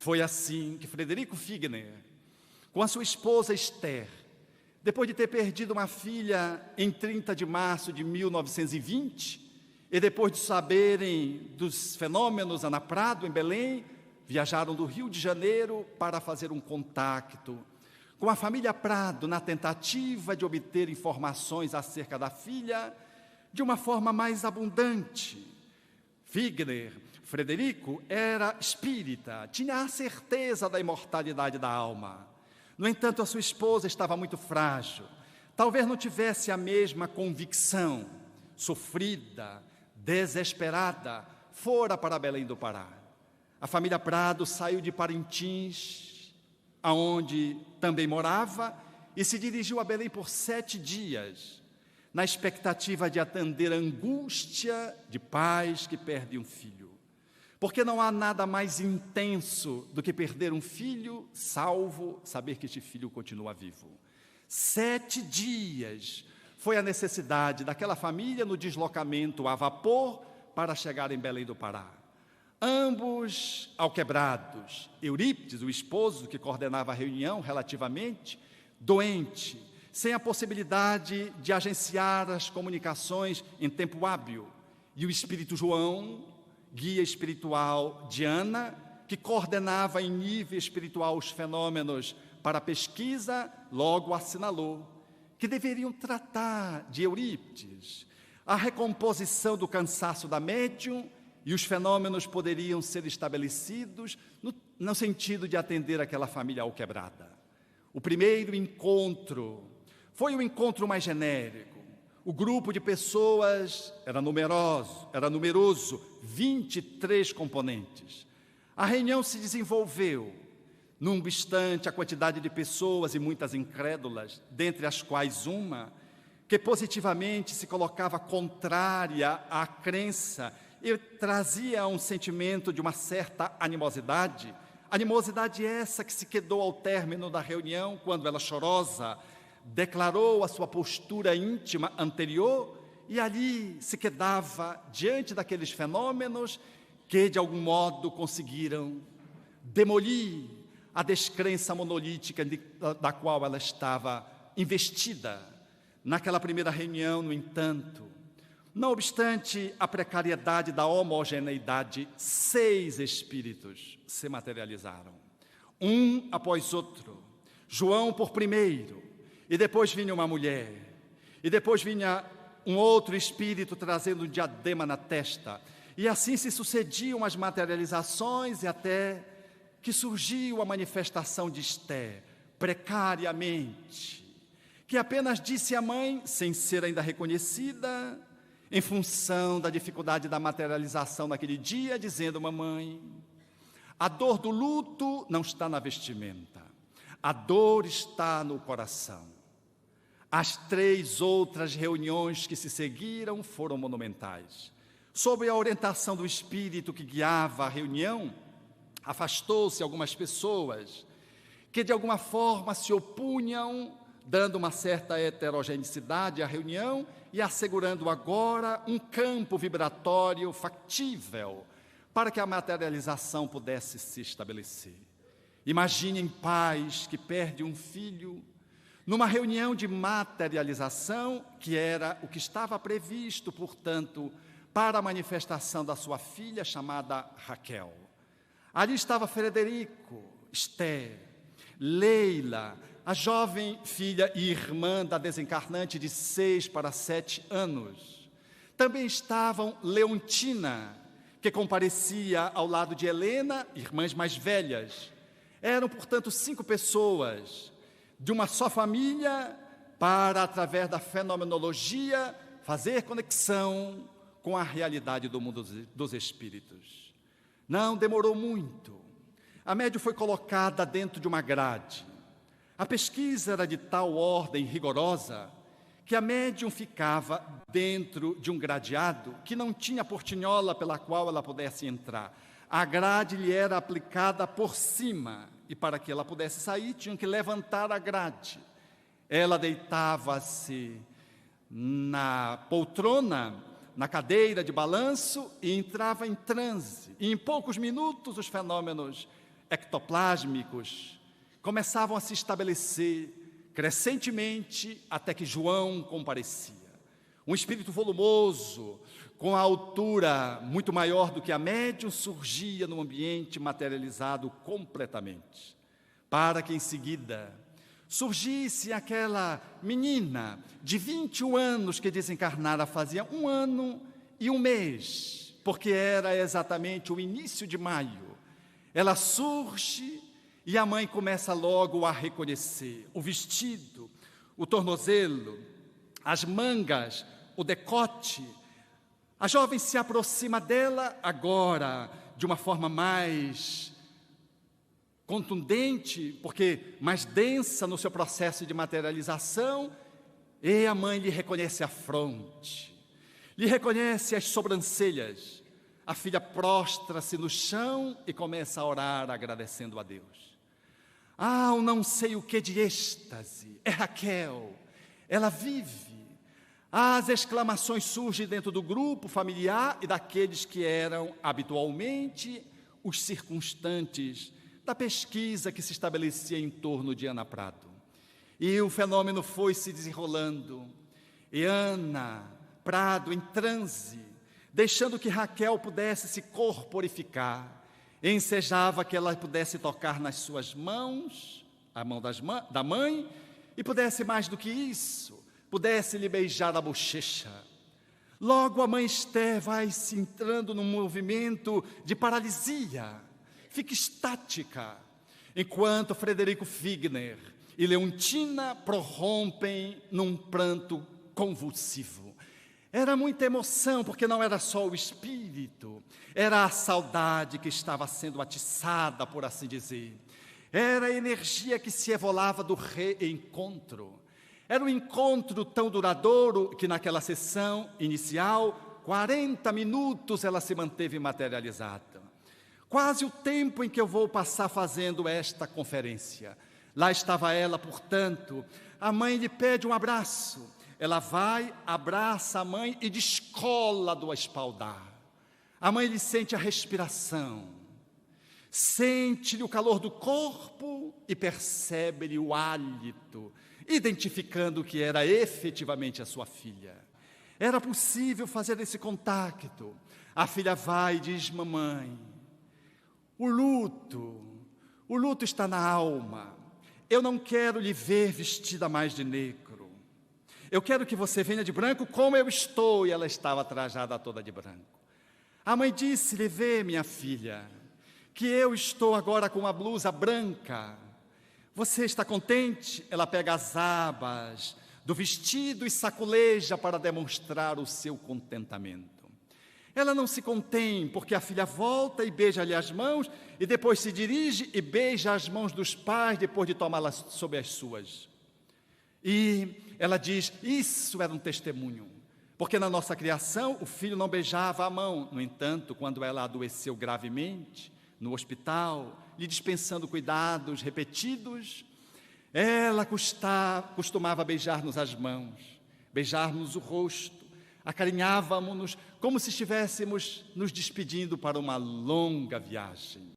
Foi assim que Frederico Figner, com a sua esposa Esther, depois de ter perdido uma filha em 30 de março de 1920, e depois de saberem dos fenômenos Ana Prado, em Belém, viajaram do Rio de Janeiro para fazer um contacto com a família Prado, na tentativa de obter informações acerca da filha de uma forma mais abundante. Figner, Frederico, era espírita, tinha a certeza da imortalidade da alma. No entanto, a sua esposa estava muito frágil, talvez não tivesse a mesma convicção. Sofrida, desesperada, fora para Belém do Pará. A família Prado saiu de Parintins, aonde também morava, e se dirigiu a Belém por 7 dias, na expectativa de atender a angústia de pais que perdem um filho. Porque não há nada mais intenso do que perder um filho, salvo saber que este filho continua vivo. 7 dias foi a necessidade daquela família no deslocamento a vapor para chegar em Belém do Pará. Ambos alquebrados. Eurípides, o esposo que coordenava a reunião relativamente, doente, sem a possibilidade de agenciar as comunicações em tempo hábil. E o espírito João, guia espiritual de Ana, que coordenava em nível espiritual os fenômenos para a pesquisa, logo assinalou que deveriam tratar de Eurípides, a recomposição do cansaço da médium, e os fenômenos poderiam ser estabelecidos no sentido de atender aquela família alquebrada. O primeiro encontro foi o encontro mais genérico. O grupo de pessoas era numeroso, 23 componentes. A reunião se desenvolveu. Não obstante a quantidade de pessoas e muitas incrédulas, dentre as quais uma que positivamente se colocava contrária à crença e trazia um sentimento de uma certa animosidade essa que se quedou ao término da reunião, quando ela, chorosa, declarou a sua postura íntima anterior, e ali se quedava diante daqueles fenômenos que, de algum modo, conseguiram demolir a descrença monolítica da qual ela estava investida. Naquela primeira reunião, no entanto, não obstante a precariedade da homogeneidade, 6 espíritos se materializaram, um após outro. João por primeiro, e depois vinha uma mulher, e depois vinha um outro espírito trazendo um diadema na testa, e assim se sucediam as materializações, e até que surgiu a manifestação de Esther, precariamente, que apenas disse à mãe, sem ser ainda reconhecida, em função da dificuldade da materialização naquele dia, dizendo: mamãe, a dor do luto não está na vestimenta, a dor está no coração. As 3 outras reuniões que se seguiram foram monumentais. Sob a orientação do espírito que guiava a reunião, afastou-se algumas pessoas que de alguma forma se opunham, dando uma certa heterogeneidade à reunião e assegurando agora um campo vibratório factível para que a materialização pudesse se estabelecer. Imaginem pais que perdem um filho numa reunião de materialização, que era o que estava previsto, portanto, para a manifestação da sua filha chamada Raquel. Ali estava Frederico, Esther, Leila, a jovem filha e irmã da desencarnante de 6 para 7 anos. Também estavam Leontina, que comparecia ao lado de Helena, irmãs mais velhas. Eram, portanto, 5 pessoas de uma só família para, através da fenomenologia, fazer conexão com a realidade do mundo dos espíritos. Não demorou muito. A médium foi colocada dentro de uma grade. A pesquisa era de tal ordem rigorosa que a médium ficava dentro de um gradeado que não tinha portinhola pela qual ela pudesse entrar. A grade lhe era aplicada por cima, e para que ela pudesse sair, tinham que levantar a grade. Ela deitava-se na poltrona, na cadeira de balanço, e entrava em transe. E em poucos minutos os fenômenos ectoplásmicos começavam a se estabelecer crescentemente até que João comparecia. Um espírito volumoso, com a altura muito maior do que a médium, surgia no ambiente materializado completamente, para que em seguida surgisse aquela menina de 21 anos que desencarnara fazia 1 ano e 1 mês, porque era exatamente o início de maio. Ela surge e a mãe começa logo a reconhecer o vestido, o tornozelo, as mangas, o decote. A jovem se aproxima dela agora de uma forma mais contundente, porque mais densa no seu processo de materialização, e a mãe lhe reconhece a fronte, lhe reconhece as sobrancelhas. A filha prostra-se no chão e começa a orar agradecendo a Deus. Um não sei o que de êxtase, é Raquel, ela vive. As exclamações surgem dentro do grupo familiar e daqueles que eram habitualmente os circunstantes da pesquisa que se estabelecia em torno de Ana Prado. E o fenômeno foi se desenrolando, e Ana Prado em transe, deixando que Raquel pudesse se corporificar, ensejava que ela pudesse tocar nas suas mãos, a mão da mãe, e pudesse mais do que isso, pudesse lhe beijar a bochecha. Logo a mãe Esther vai se entrando num movimento de paralisia, fica estática, enquanto Frederico Figner e Leontina prorrompem num pranto convulsivo. Era muita emoção, porque não era só o espírito, era a saudade que estava sendo atiçada, por assim dizer. Era a energia que se evolava do reencontro. Era um encontro tão duradouro que naquela sessão inicial, 40 minutos ela se manteve materializada. Quase o tempo em que eu vou passar fazendo esta conferência. Lá estava ela, portanto, a mãe lhe pede um abraço. Ela vai, abraça a mãe e descola do espaldar. A mãe lhe sente a respiração, sente-lhe o calor do corpo e percebe-lhe o hálito, identificando que era efetivamente a sua filha. Era possível fazer esse contato. A filha vai e diz: mamãe, o luto está na alma. Eu não quero lhe ver vestida mais de negro. Eu quero que você venha de branco como eu estou. E ela estava trajada toda de branco. A mãe disse-lhe: vê, minha filha, que eu estou agora com uma blusa branca. Você está contente? Ela pega as abas do vestido e sacoleja para demonstrar o seu contentamento. Ela não se contém, porque a filha volta e beija-lhe as mãos, e depois se dirige e beija as mãos dos pais, depois de tomá-las sob as suas. E ela diz: isso era um testemunho, porque na nossa criação o filho não beijava a mão. No entanto, quando ela adoeceu gravemente no hospital, lhe dispensando cuidados repetidos, ela costumava beijar-nos as mãos, beijar-nos o rosto, acarinhávamos-nos como se estivéssemos nos despedindo para uma longa viagem.